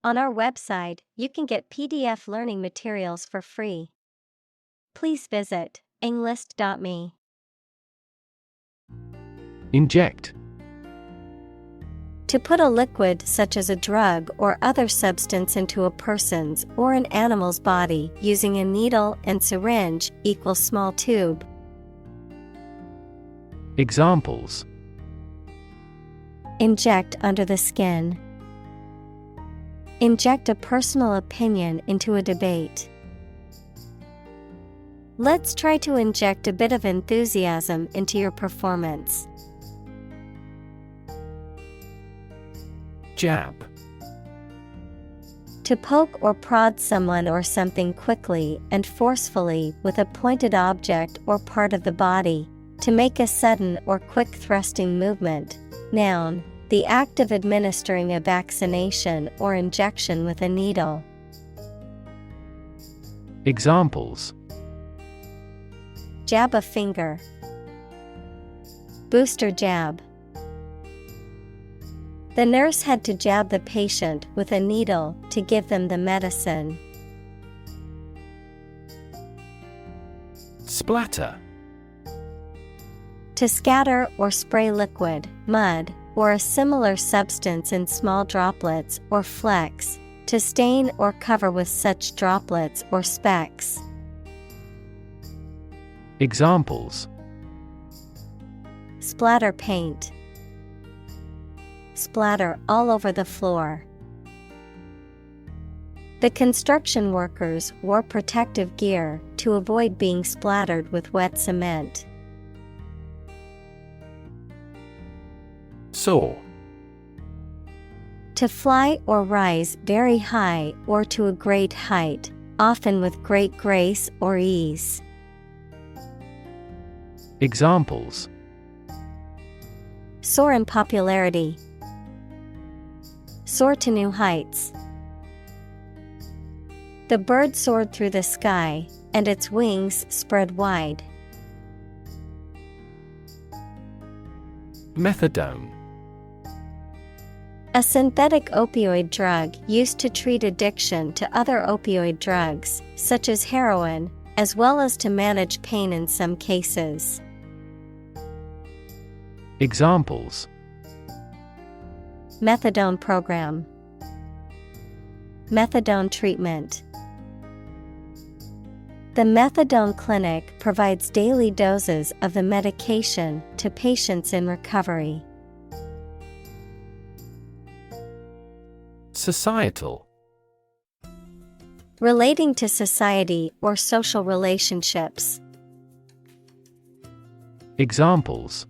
On our website, you can get PDF learning materials for free. Please visit englist.me. Inject. To put a liquid such as a drug or other substance into a person's or an animal's body using a needle and syringe equals small tube. Examples: Inject under the skin. Inject a personal opinion into a debate. Let's try to inject a bit of enthusiasm into your performance. Jab. To poke or prod someone or something quickly and forcefully with a pointed object or part of the body, to make a sudden or quick thrusting movement. Noun, the act of administering a vaccination or injection with a needle. Examples: Jab a finger. Booster jab. The nurse had to jab the patient with a needle to give them the medicine. Splatter. To scatter or spray liquid, mud, or a similar substance in small droplets or flecks, to stain or cover with such droplets or specks. Examples: Splatter paint. Splatter all over the floor. The construction workers wore protective gear to avoid being splattered with wet cement. Soar. To fly or rise very high or to a great height, often with great grace or ease. Examples: Soar in popularity. Soar to new heights. The bird soared through the sky, and its wings spread wide. Methadone. A synthetic opioid drug used to treat addiction to other opioid drugs, such as heroin, as well as to manage pain in some cases. Examples: Methadone program. Methadone treatment. The methadone clinic provides daily doses of the medication to patients in recovery. Societal. Relating to society or social relationships. Examples: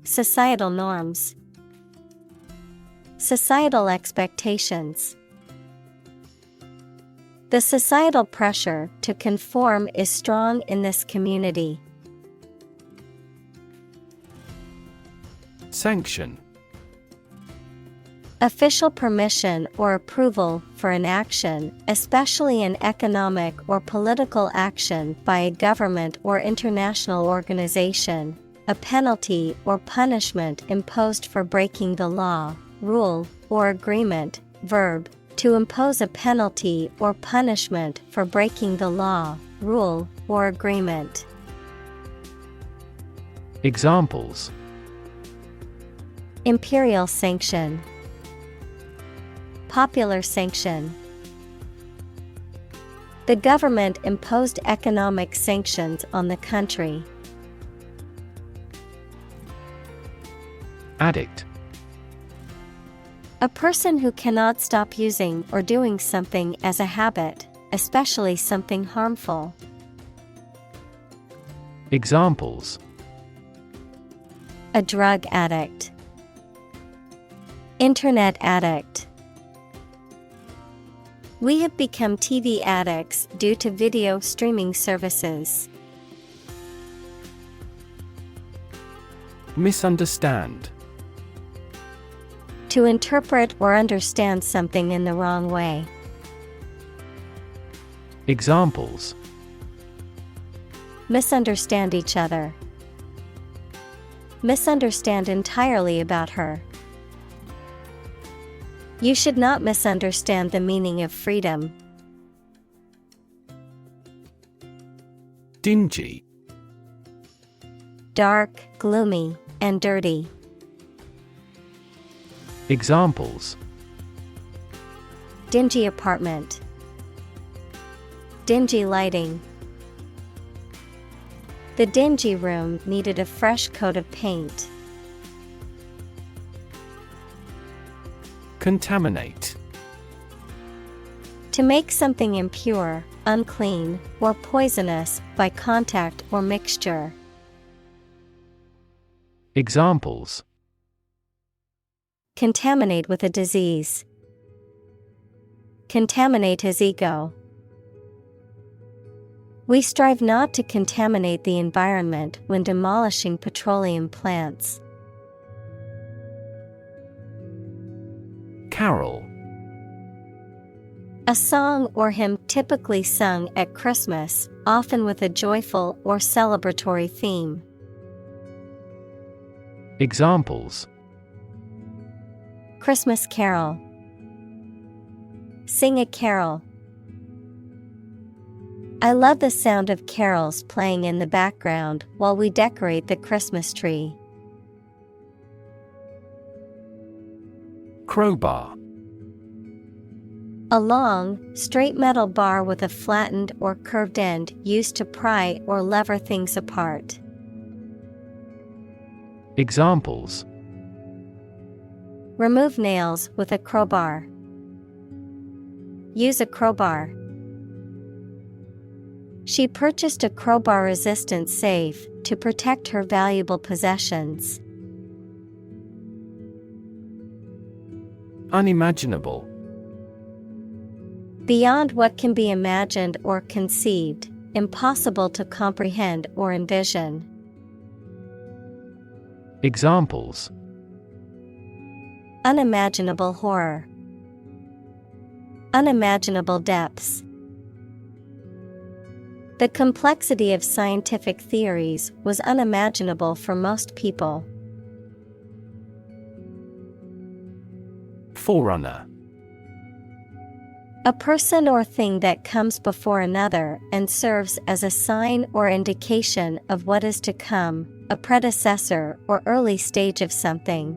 Societal norms. Societal expectations. The societal pressure to conform is strong in this community. Sanction. Official permission or approval for an action, especially an economic or political action by a government or international organization. A penalty or punishment imposed for breaking the law, rule, or agreement. Verb, to impose a penalty or punishment for breaking the law, rule, or agreement. Examples: Imperial sanction. Popular sanction. The government imposed economic sanctions on the country. Addict. A person who cannot stop using or doing something as a habit, especially something harmful. Examples: A drug addict. Internet addict. We have become TV addicts due to video streaming services. Misunderstand. To interpret or understand something in the wrong way. Examples: Misunderstand each other. Misunderstand entirely about her. You should not misunderstand the meaning of freedom. Dingy. Dark, gloomy, and dirty. Examples: dingy apartment, dingy lighting. The dingy room needed a fresh coat of paint. Contaminate. To make something impure, unclean, or poisonous by contact or mixture. Examples: contaminate with a disease. Contaminate his ego. We strive not to contaminate the environment when demolishing petroleum plants. Carol. A song or hymn typically sung at Christmas, often with a joyful or celebratory theme. Examples: Christmas carol. Sing a carol. I love the sound of carols playing in the background while we decorate the Christmas tree. Crowbar. A long, straight metal bar with a flattened or curved end used to pry or lever things apart. Examples: remove nails with a crowbar. Use a crowbar. She purchased a crowbar-resistant safe to protect her valuable possessions. Unimaginable. Beyond what can be imagined or conceived, impossible to comprehend or envision. Examples: unimaginable horror. Unimaginable depths. The complexity of scientific theories was unimaginable for most people. Forerunner. A person or thing that comes before another and serves as a sign or indication of what is to come, a predecessor or early stage of something.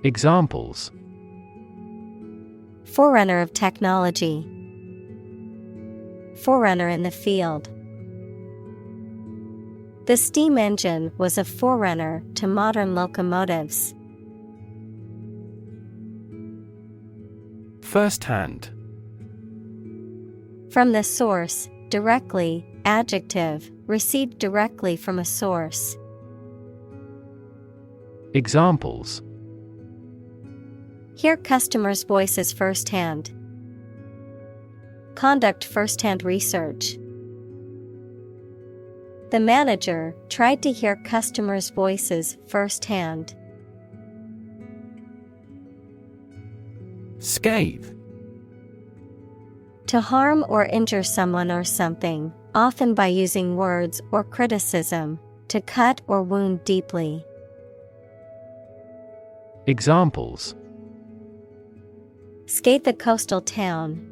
Examples: forerunner of technology. Forerunner in the field. The steam engine was a forerunner to modern locomotives. First-hand. From the source, directly, adjective, received directly from a source. Examples: hear customers' voices firsthand. Conduct first-hand research. The manager tried to hear customers' voices firsthand. Scathe. To harm or injure someone or something, often by using words or criticism, to cut or wound deeply. Examples: skate the coastal town.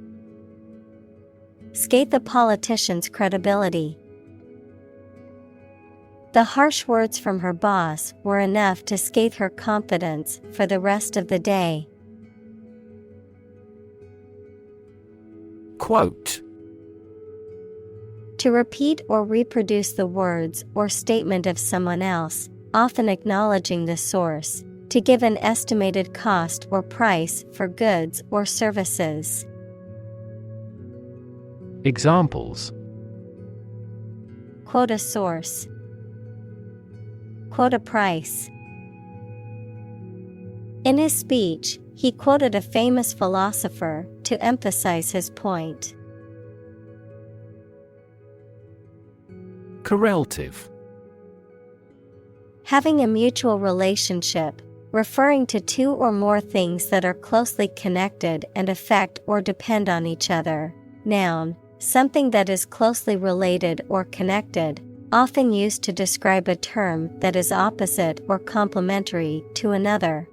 Skate the politician's credibility. The harsh words from her boss were enough to scathe her confidence for the rest of the day. Quote. To repeat or reproduce the words or statement of someone else, often acknowledging the source, to give an estimated cost or price for goods or services. Examples: quote a source. Quote a price. In his speech, he quoted a famous philosopher to emphasize his point. Correlative. Having a mutual relationship, referring to two or more things that are closely connected and affect or depend on each other. Noun, something that is closely related or connected, often used to describe a term that is opposite or complementary to another.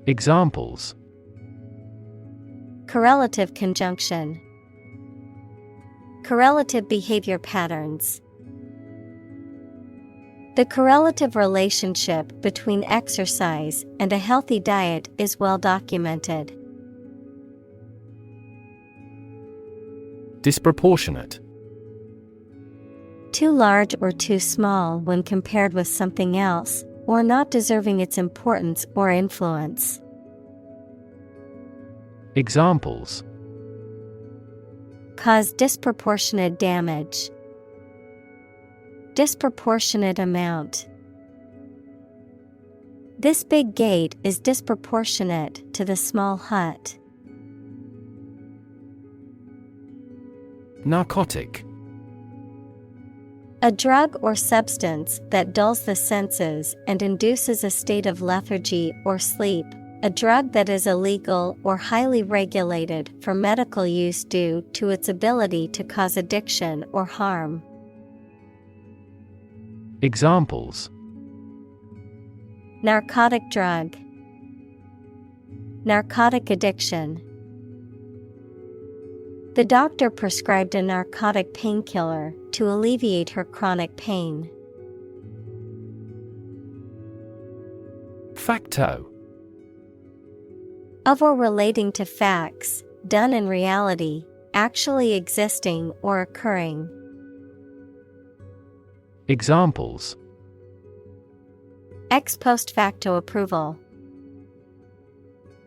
Examples: correlative conjunction, correlative behavior patterns. The correlative relationship between exercise and a healthy diet is well documented. Disproportionate. Too large or too small when compared with something else, or not deserving its importance or influence. Examples: cause disproportionate damage, disproportionate amount. This big gate is disproportionate to the small hut. Narcotic. A drug or substance that dulls the senses and induces a state of lethargy or sleep. A drug that is illegal or highly regulated for medical use due to its ability to cause addiction or harm. Examples: narcotic drug, narcotic addiction. The doctor prescribed a narcotic painkiller to alleviate her chronic pain. Facto. Of or relating to facts, done in reality, actually existing or occurring. Examples: ex post facto approval,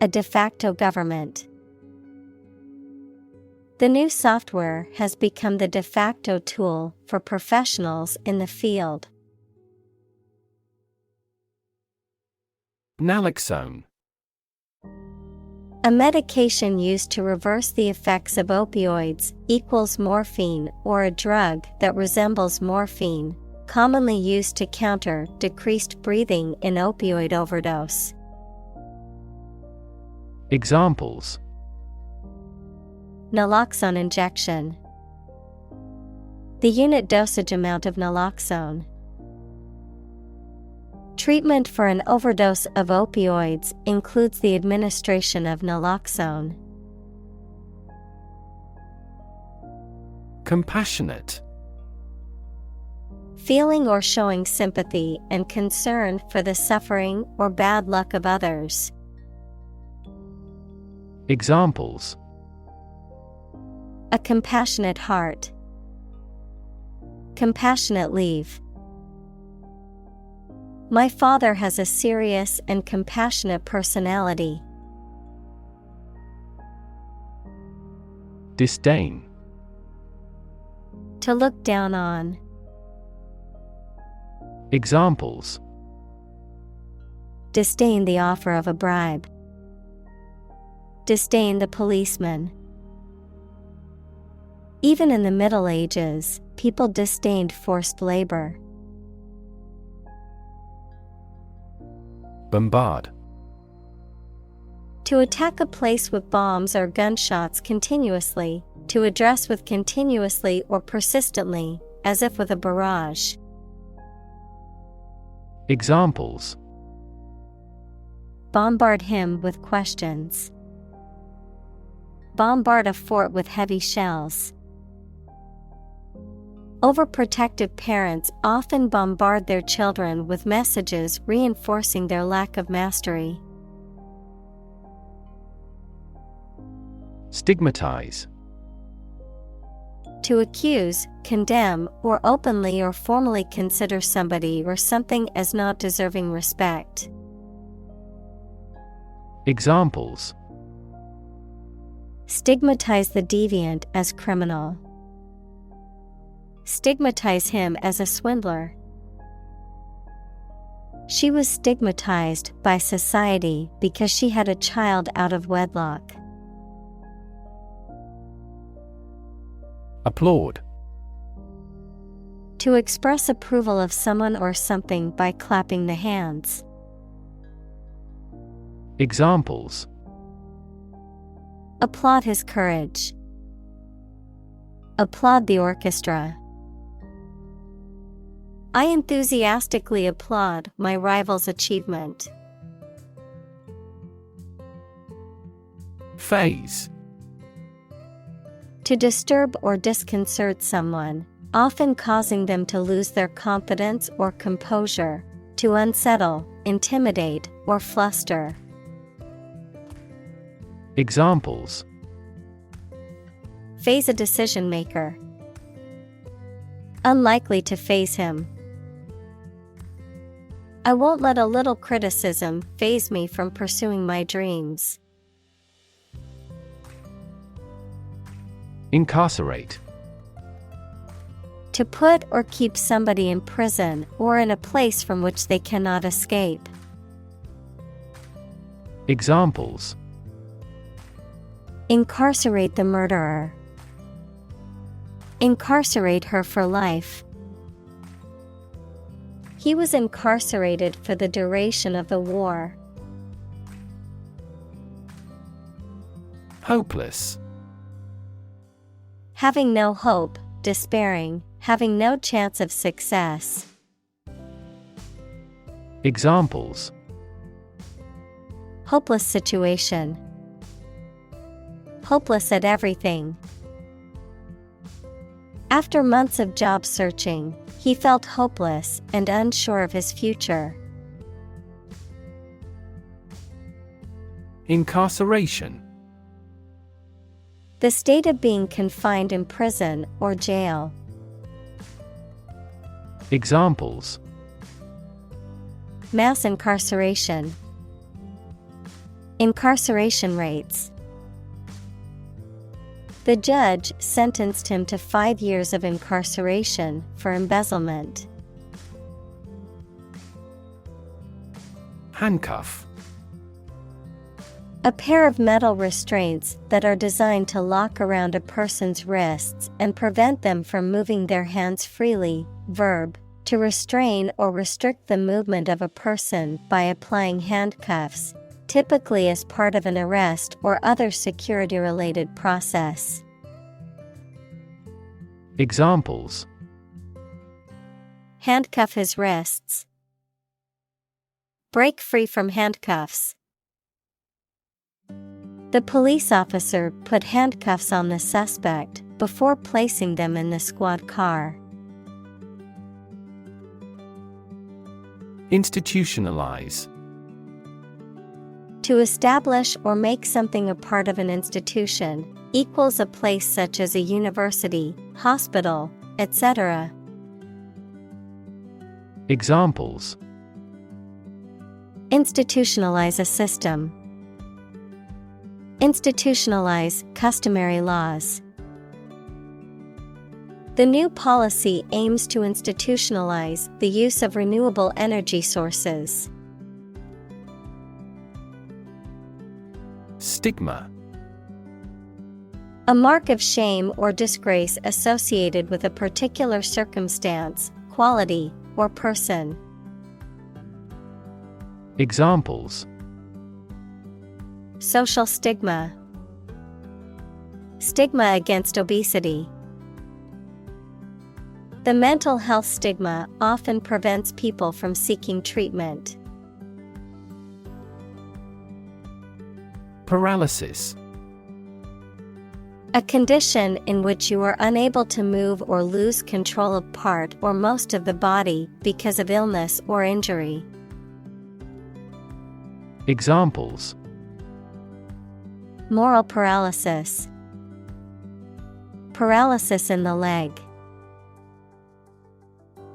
a de facto government. The new software has become the de facto tool for professionals in the field. Naloxone. A medication used to reverse the effects of opioids, equals morphine, or a drug that resembles morphine, commonly used to counter decreased breathing in opioid overdose. Examples: naloxone injection, the unit dosage amount of naloxone. Treatment for an overdose of opioids includes the administration of naloxone. Compassionate. Feeling or showing sympathy and concern for the suffering or bad luck of others. Examples: a compassionate heart, compassionate leave. My father has a serious and compassionate personality. Disdain. To look down on. Examples: disdain the offer of a bribe, disdain the policeman. Even in the Middle Ages, people disdained forced labor. Bombard. To attack a place with bombs or gunshots continuously, to address with continuously or persistently, as if with a barrage. Examples: bombard him with questions. Bombard a fort with heavy shells. Overprotective parents often bombard their children with messages reinforcing their lack of mastery. Stigmatize. To accuse, condemn, or openly or formally consider somebody or something as not deserving respect. Examples: stigmatize the deviant as criminal. Stigmatize him as a swindler. She was stigmatized by society because she had a child out of wedlock. Applaud. To express approval of someone or something by clapping the hands. Examples: applaud his courage. Applaud the orchestra. I enthusiastically applaud my rival's achievement. Phase. To disturb or disconcert someone, often causing them to lose their confidence or composure, to unsettle, intimidate, or fluster. Examples: Phase a decision maker. Unlikely to phase him. I won't let a little criticism phase me from pursuing my dreams. Incarcerate. To put or keep somebody in prison or in a place from which they cannot escape. Examples: Incarcerate the murderer. Incarcerate her for life. He was incarcerated for the duration of the war. Hopeless. Having no hope, despairing, having no chance of success. Examples: Hopeless situation. Hopeless at everything. After months of job searching, he felt hopeless and unsure of his future. Incarceration. The state of being confined in prison or jail. Examples: Mass incarceration. Incarceration rates. The judge sentenced him to 5 years of incarceration for embezzlement. Handcuff. A pair of metal restraints that are designed to lock around a person's wrists and prevent them from moving their hands freely. Verb, to restrain or restrict the movement of a person by applying handcuffs, typically as part of an arrest or other security-related process. Examples: Handcuff his wrists. Break free from handcuffs. The police officer put handcuffs on the suspect before placing them in the squad car. Institutionalize. To establish or make something a part of an institution, equals a place such as a university, hospital, etc. Examples: Institutionalize a system. Institutionalize customary laws. The new policy aims to institutionalize the use of renewable energy sources. Stigma. A mark of shame or disgrace associated with a particular circumstance, quality, or person. Examples: Social stigma. Stigma against obesity. The mental health stigma often prevents people from seeking treatment. Paralysis. A condition in which you are unable to move or lose control of part or most of the body because of illness or injury. Examples: Moral paralysis. Paralysis in the leg.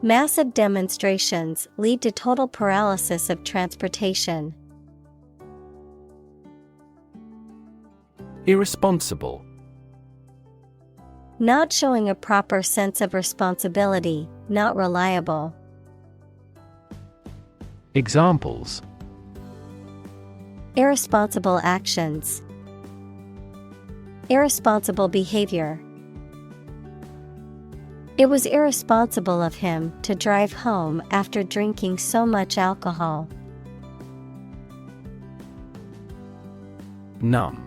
Massive demonstrations lead to total paralysis of transportation. Irresponsible. Not showing a proper sense of responsibility, not reliable. Examples: Irresponsible actions. Irresponsible behavior. It was irresponsible of him to drive home after drinking so much alcohol. Numb.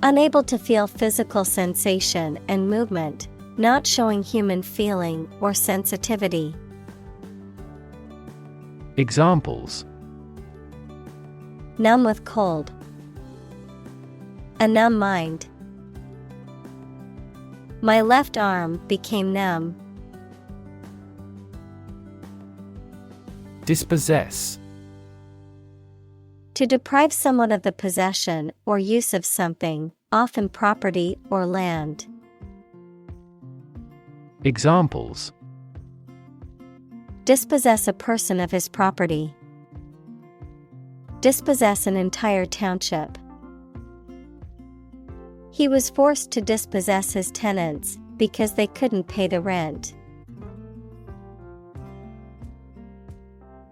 Unable to feel physical sensation and movement, not showing human feeling or sensitivity. Examples: Numb with cold. A numb mind. My left arm became numb. Dispossess. To deprive someone of the possession or use of something, often property or land. Examples: Dispossess a person of his property. Dispossess an entire township. He was forced to dispossess his tenants because they couldn't pay the rent.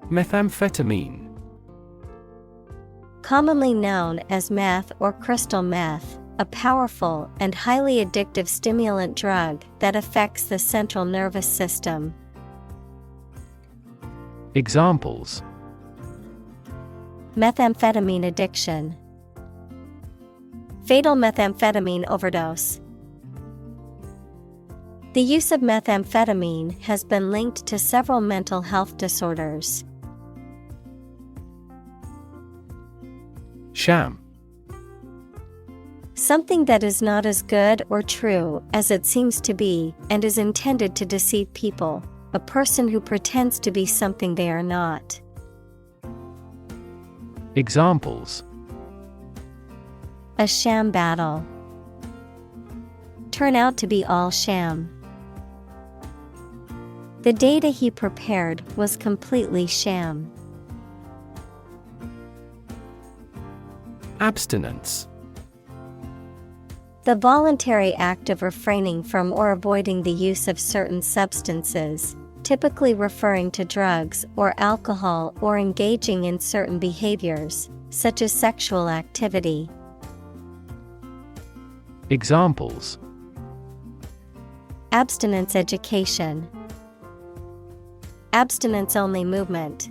Methamphetamine. Commonly known as meth or crystal meth, a powerful and highly addictive stimulant drug that affects the central nervous system. Examples: Methamphetamine addiction. Fatal methamphetamine overdose. The use of methamphetamine has been linked to several mental health disorders. Sham. Something that is not as good or true as it seems to be and is intended to deceive people. A person who pretends to be something they are not. Examples: A sham battle. Turn out to be all sham. The data he prepared was completely sham. Abstinence. The voluntary act of refraining from or avoiding the use of certain substances, typically referring to drugs or alcohol, or engaging in certain behaviors, such as sexual activity. Examples: Abstinence education. Abstinence-only movement.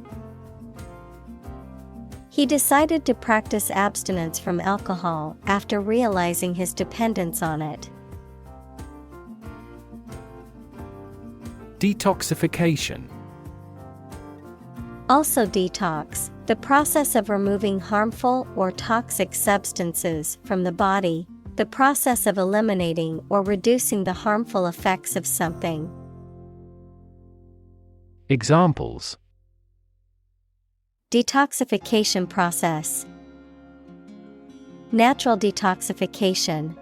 He decided to practice abstinence from alcohol after realizing his dependence on it. Detoxification. Also detox, the process of removing harmful or toxic substances from the body, the process of eliminating or reducing the harmful effects of something. Examples: Detoxification process. Natural detoxification.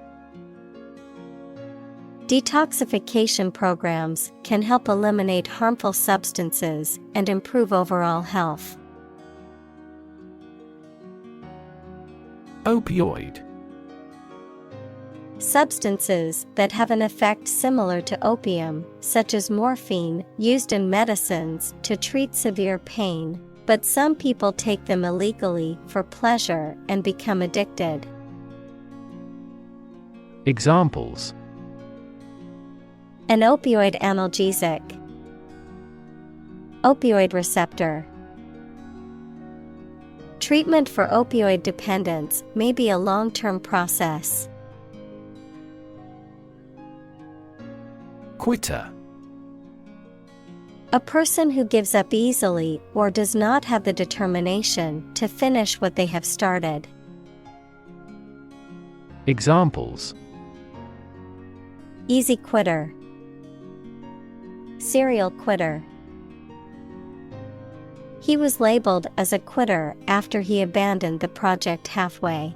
Detoxification programs can help eliminate harmful substances and improve overall health. Opioid. Substances that have an effect similar to opium, such as morphine, used in medicines to treat severe pain, but some people take them illegally for pleasure and become addicted. Examples: An opioid analgesic. Opioid receptor. Treatment for opioid dependence may be a long-term process. Quitter. A person who gives up easily or does not have the determination to finish what they have started. Examples: Easy quitter. Serial quitter. He was labeled as a quitter after he abandoned the project halfway.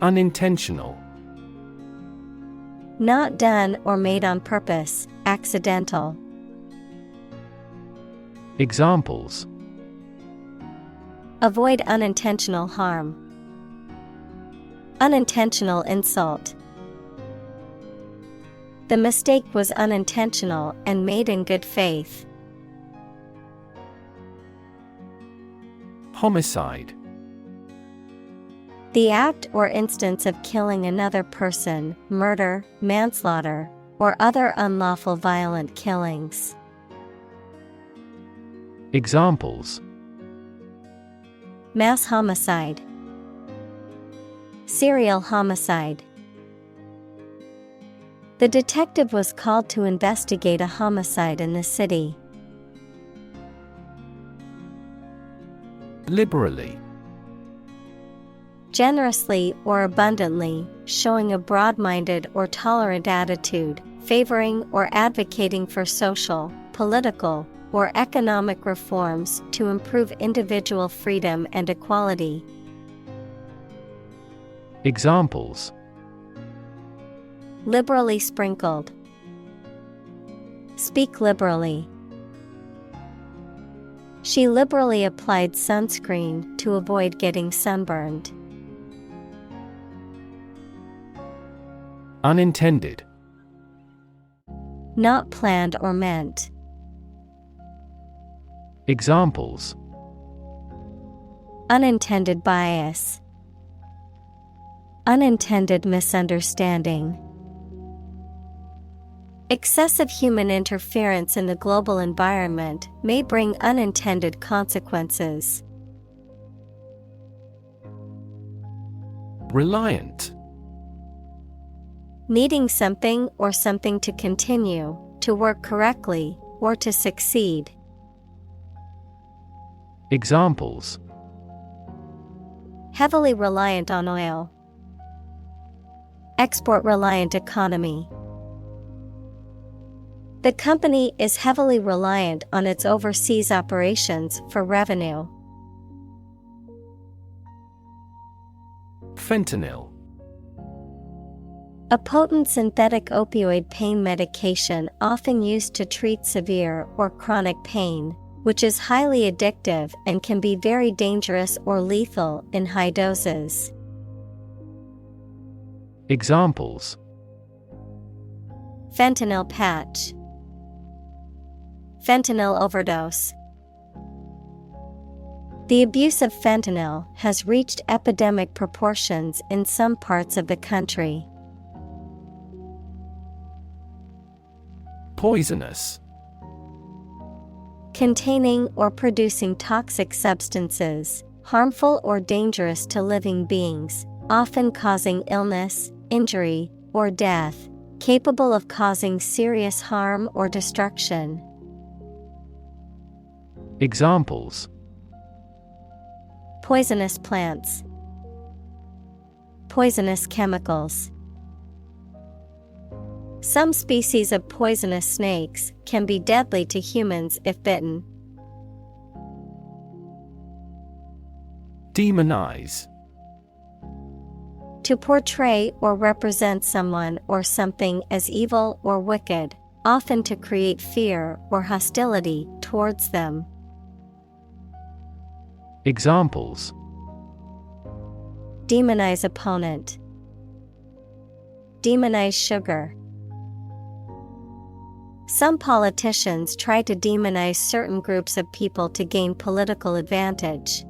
Unintentional. Not done or made on purpose, accidental. Examples: Avoid unintentional harm. Unintentional insult. The mistake was unintentional and made in good faith. Homicide. The act or instance of killing another person, murder, manslaughter, or other unlawful violent killings. Examples: Mass homicide. Serial homicide. The detective was called to investigate a homicide in the city. Liberally. Generously or abundantly, showing a broad-minded or tolerant attitude, favoring or advocating for social, political, or economic reforms to improve individual freedom and equality. Examples: Liberally sprinkled. Speak liberally. She liberally applied sunscreen to avoid getting sunburned. Unintended. Not planned or meant. Examples: Unintended bias. Unintended misunderstanding. Excessive human interference in the global environment may bring unintended consequences. Reliant. Needing something or something to continue, to work correctly, or to succeed. Examples: Heavily reliant on oil. Export-reliant economy. The company is heavily reliant on its overseas operations for revenue. Fentanyl. A potent synthetic opioid pain medication often used to treat severe or chronic pain, which is highly addictive and can be very dangerous or lethal in high doses. Examples: Fentanyl patch. Fentanyl overdose. The abuse of fentanyl has reached epidemic proportions in some parts of the country. Poisonous. Containing or producing toxic substances, harmful or dangerous to living beings, often causing illness, injury, or death, capable of causing serious harm or destruction. Examples: Poisonous plants. Poisonous chemicals. Some species of poisonous snakes can be deadly to humans if bitten. Demonize. To portray or represent someone or something as evil or wicked, often to create fear or hostility towards them. Examples: Demonize opponent. Demonize sugar. Some politicians try to demonize certain groups of people to gain political advantage.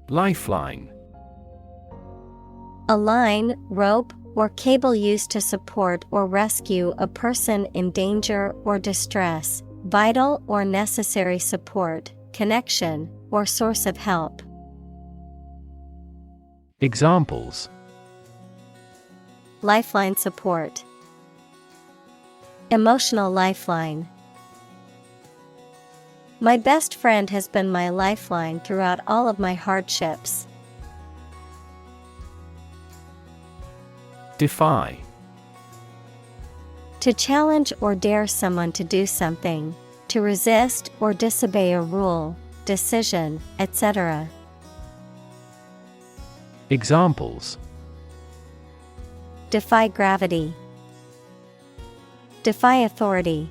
Lifeline. A line, rope, or cable used to support or rescue a person in danger or distress, vital or necessary support, connection, or source of help. Examples: Lifeline support. Emotional lifeline. My best friend has been my lifeline throughout all of my hardships. Defy. To challenge or dare someone to do something, to resist or disobey a rule, decision, etc. Examples: Defy gravity. Defy authority.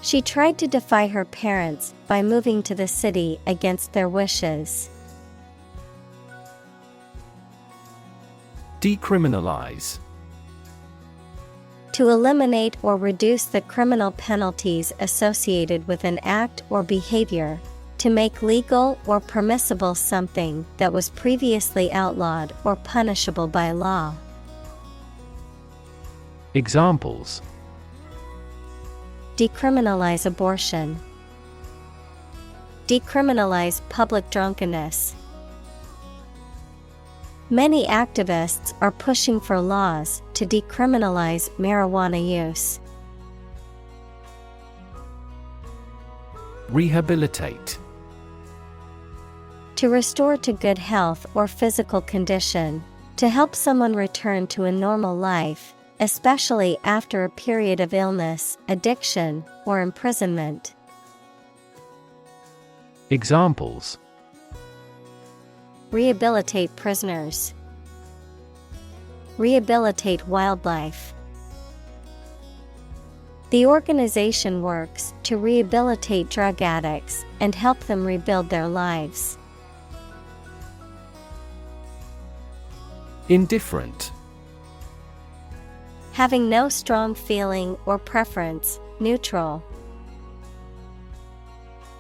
She tried to defy her parents by moving to the city against their wishes. Decriminalize. To eliminate or reduce the criminal penalties associated with an act or behavior, to make legal or permissible something that was previously outlawed or punishable by law. Examples: Decriminalize abortion. Decriminalize public drunkenness. Many activists are pushing for laws to decriminalize marijuana use. Rehabilitate. To restore to good health or physical condition. To help someone return to a normal life, especially after a period of illness, addiction, or imprisonment. Examples: Rehabilitate prisoners. Rehabilitate wildlife. The organization works to rehabilitate drug addicts and help them rebuild their lives. Indifferent. Having no strong feeling or preference, neutral.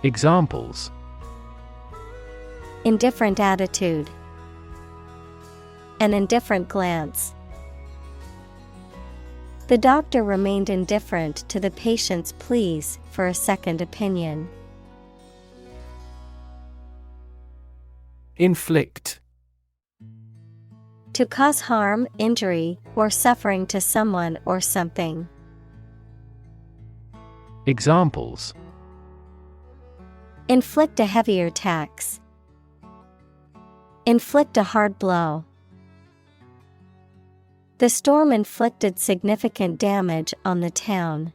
Examples: Indifferent attitude. An indifferent glance. The doctor remained indifferent to the patient's pleas for a second opinion. Inflict. To cause harm, injury, or suffering to someone or something. Examples: Inflict a heavier tax. Inflict a hard blow. The storm inflicted significant damage on the town.